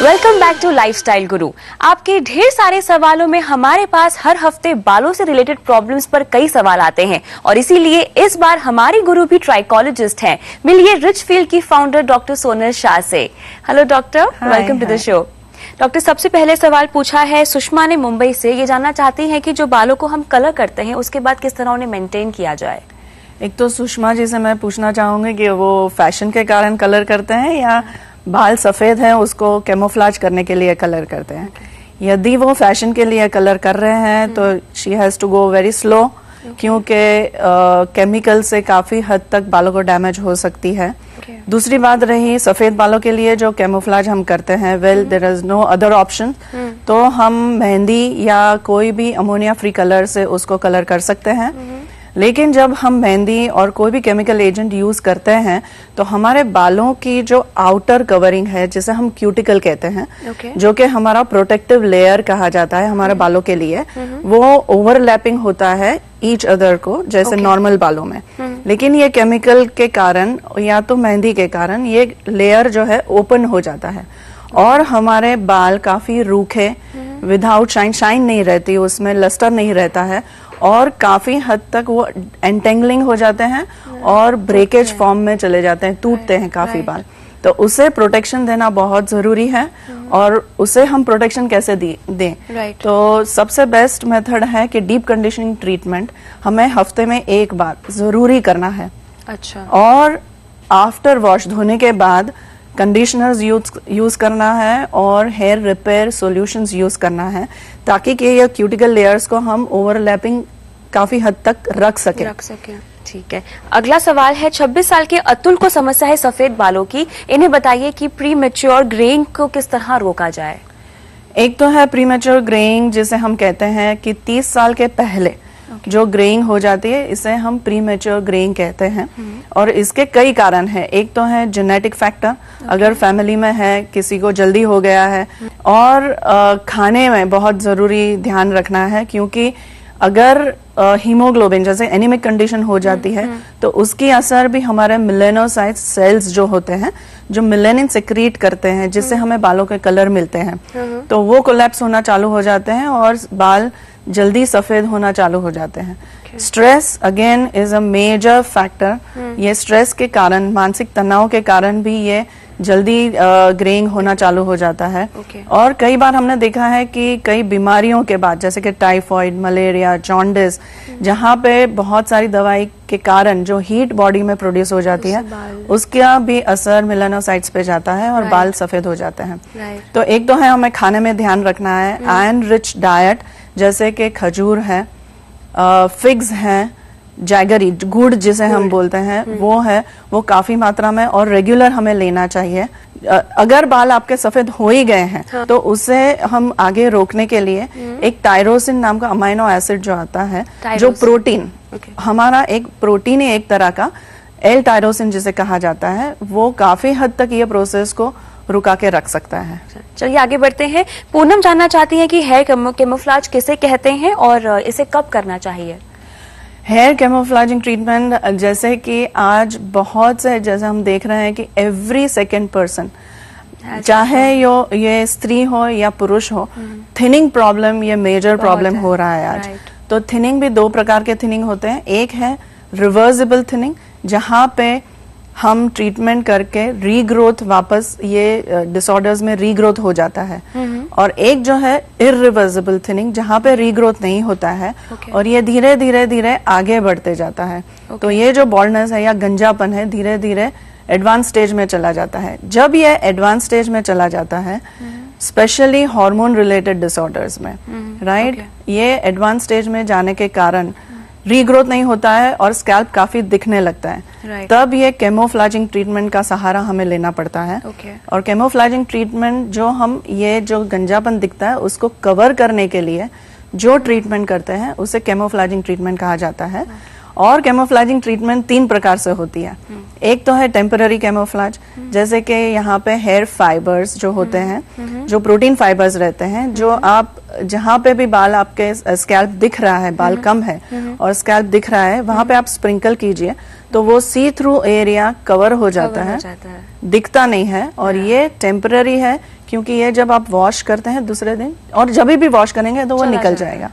Welcome back to lifestyle गुरु। आपके ढेर सारे सवालों में हमारे पास हर हफ्ते बालों से रिलेटेड प्रॉब्लम्स पर कई सवाल आते हैं और इसीलिए इस बार हमारी गुरु भी ट्राइकोलॉजिस्ट हैं। मिलिए रिचफील्ड की फाउंडर डॉक्टर सोनल शाह से। Hello doctor, welcome to the show. Doctor, सबसे पहले सवाल पूछा है सुषमा ने मुंबई से। ये जानना चाहती हैं कि जो बालों को हम कलर करते हैं उसके बाद किस तरह उन्हें मेंटेन किया जाए। एक तो सुषमा जी से मैं पूछना चाहूंगी कि वो फैशन के कारण कलर करते हैं या बाल सफेद हैं उसको कैमोफ्लेज करने के लिए कलर करते हैं। यदि वो फैशन के लिए कलर कर रहे हैं तो she has to go very slow, क्योंकि केमिकल से काफी हद तक बालों को डैमेज हो सकती है। दूसरी बात रही सफेद बालों के लिए जो कैमोफ्लेज हम करते हैं, well there is no other option, तो हम मेहंदी या कोई भी अमोनिया फ्री कलर से उसको कलर कर सकते हैं। लेकिन जब हम मेहंदी और कोई भी केमिकल एजेंट यूज करते हैं तो हमारे बालों की जो आउटर कवरिंग है, जिसे हम क्यूटिकल कहते हैं, जो कि हमारा प्रोटेक्टिव लेयर कहा जाता है हमारे बालों के लिए, वो ओवरलैपिंग होता है ईच अदर को, जैसे नॉर्मल बालों में। लेकिन ये केमिकल के कारण या तो मेहंदी के कारण ये लेयर जो है ओपन हो जाता है और हमारे बाल काफी रूखे, विदाउट शाइन नहीं रहती, उसमें लस्टर नहीं रहता है और काफी हद तक वो एंटेंगलिंग हो जाते हैं और ब्रेकेज फॉर्म में चले जाते हैं, टूटते हैं काफी बाल। तो उसे प्रोटेक्शन देना बहुत जरूरी है। और उसे हम प्रोटेक्शन कैसे दें? तो सबसे बेस्ट मेथड है कि डीप कंडीशनिंग ट्रीटमेंट हमें हफ्ते में एक बार जरूरी करना है। अच्छा। और आफ्टर वॉश, धोने के बाद कंडीशनर्स यूज करना है और हेयर रिपेयर सॉल्यूशंस यूज करना है, ताकि कि ये क्यूटिकल लेयर्स को हम ओवरलैपिंग काफी हद तक रख सके। ठीक है। अगला सवाल है 26 साल के अतुल को समस्या है सफेद बालों की। इन्हें बताइए कि प्री मैच्योर ग्रेइंग को किस तरह रोका जाए। एक तो है प्री मैच्योर ग्रेइंग, जिसे हम कहते हैं कि 30 साल के पहले जो ग्रेइंग हो जाती है, इसे हम प्री मैच्योर ग्रेइंग कहते हैं। और इसके कई कारण हैं। एक तो है जेनेटिक फैक्टर, अगर फैमिली में है, किसी को जल्दी हो गया है। और खाने में बहुत जरूरी ध्यान रखना है, क्योंकि अगर हीमोग्लोबिन जैसे एनीमिक कंडीशन हो जाती है तो उसकी असर भी हमारे मेलेनोसाइट सेल्स जो होते हैं, जो मेलेनिन सिक्रीट करते हैं, जिससे हमें बालों के कलर मिलते हैं, तो वो कोलैप्स होना चालू हो जाते हैं और बाल जल्दी सफेद होना चालू हो जाते हैं। Stress again is a major factor. ये स्ट्रेस के कारण, मानसिक तनाव के कारण भी ये जल्दी ग्रेइंग होना चालू हो जाता है। और कई बार हमने देखा है कि कई बीमारियों के बाद, जैसे कि टाइफॉइड, मलेरिया, जॉन्डिस, जहाँ पे बहुत सारी दवाई के कारण जो हीट बॉडी में प्रोड्यूस हो जाती है, उसका भी असर मेलानोसाइट्स पे जाता है और बाल सफेद हो जाते हैं। तो एक तो है हमें खाने में ध्यान रखना है, आयरन रिच डाइट, जैसे कि खजूर है, फिग्स हैं, जैगरी गुड़ जिसे हम बोलते हैं, वो है, वो काफी मात्रा में और रेगुलर हमें लेना चाहिए। अगर बाल आपके सफेद हो ही गए हैं तो उसे हम आगे रोकने के लिए एक टायरोसिन नाम का अमाइनो एसिड जो आता है, जो प्रोटीन, हमारा एक प्रोटीन है एक तरह का, एल टायरोसिन जिसे कहा जाता है, वो काफी हद तक ये प्रोसेस को रुका के रख सकता है। चलिए आगे बढ़ते हैं। पूनम जानना चाहती हैं कि हेयर कैमोफ्लेज किसे कहते हैं और इसे कब करना चाहिए। हेयर कैमोफ्लेजिंग ट्रीटमेंट, जैसे कि आज बहुत से, जैसे हम देख रहे हैं कि एवरी सेकेंड पर्सन, चाहे ये स्त्री हो या पुरुष हो, थिनिंग प्रॉब्लम ये मेजर प्रॉब्लम हो रहा है आज। तो थिनिंग भी दो प्रकार के थिनिंग होते हैं। एक है रिवर्सिबल थिनिंग, जहाँ पे हम ट्रीटमेंट करके रीग्रोथ, वापस ये डिसऑर्डर्स में रीग्रोथ हो जाता है। और एक जो है इरिवर्सिबल थिनिंग, जहाँ पे रीग्रोथ नहीं होता है और ये धीरे धीरे आगे बढ़ते जाता है। तो ये जो बॉल्डनेस है या गंजापन है, धीरे धीरे एडवांस स्टेज में चला जाता है। जब ये एडवांस स्टेज में चला जाता है, स्पेशली हार्मोन रिलेटेड डिसऑर्डर्स में, राइट, ये एडवांस स्टेज में जाने के कारण रीग्रोथ नहीं होता है और स्कैल्प काफी दिखने लगता है। तब ये कैमोफ्लेजिंग ट्रीटमेंट का सहारा हमें लेना पड़ता है। और कैमोफ्लेजिंग ट्रीटमेंट जो हम, ये जो गंजापन दिखता है उसको कवर करने के लिए जो ट्रीटमेंट करते हैं उसे कैमोफ्लेजिंग ट्रीटमेंट कहा जाता है। और कैमोफ्लेजिंग ट्रीटमेंट 3 प्रकार से होती है। एक तो है टेम्पररी कैमोफ्लेज, जैसे कि यहाँ पे हेयर फाइबर्स जो होते हैं, जो प्रोटीन फाइबर्स रहते हैं, जो आप जहाँ पे भी बाल आपके स्कैल्प दिख रहा है, बाल कम है और स्कैल्प दिख रहा है, वहां पे आप स्प्रिंकल कीजिए तो वो सी थ्रू एरिया कवर हो जाता है, दिखता नहीं है। और ये टेम्पररी है, क्योंकि ये जब आप वॉश करते हैं दूसरे दिन और जब भी वॉश करेंगे तो वो निकल जाएगा।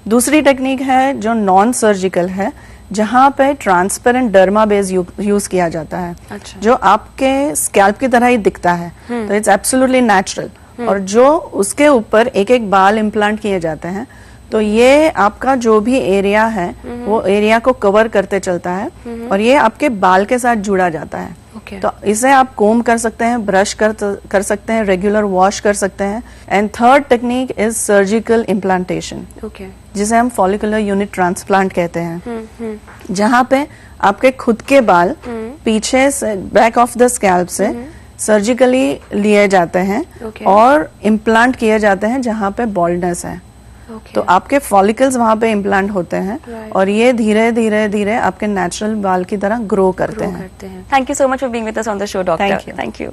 दूसरी टेक्निक है जो नॉन सर्जिकल है, जहाँ पे ट्रांसपेरेंट डर्मा बेस यूज किया जाता है। अच्छा। जो आपके स्कैल्प की तरह ही दिखता है, तो इट्स एब्सोल्युटली नेचुरल। और जो उसके ऊपर एक एक बाल इम्प्लांट किए जाते हैं, तो ये आपका जो भी एरिया है वो एरिया को कवर करते चलता है और ये आपके बाल के साथ जुड़ा जाता है। तो इसे आप कोम कर सकते हैं, ब्रश कर सकते हैं, रेगुलर वॉश कर सकते हैं। And third technique is surgical implantation, जिसे हम फॉलिकुलर यूनिट ट्रांसप्लांट कहते हैं, जहाँ पे आपके खुद के बाल पीछे से बैक ऑफ द स्कैल्प से सर्जिकली लिए जाते हैं और इम्प्लांट किए जाते हैं जहाँ पे बॉल्डनेस है। तो आपके फॉलिकल्स वहाँ पे इम्प्लांट होते हैं और ये धीरे धीरे धीरे आपके नेचुरल बाल की तरह ग्रो करते हैं। Thank you so much for being with us on the show doctor. Thank you.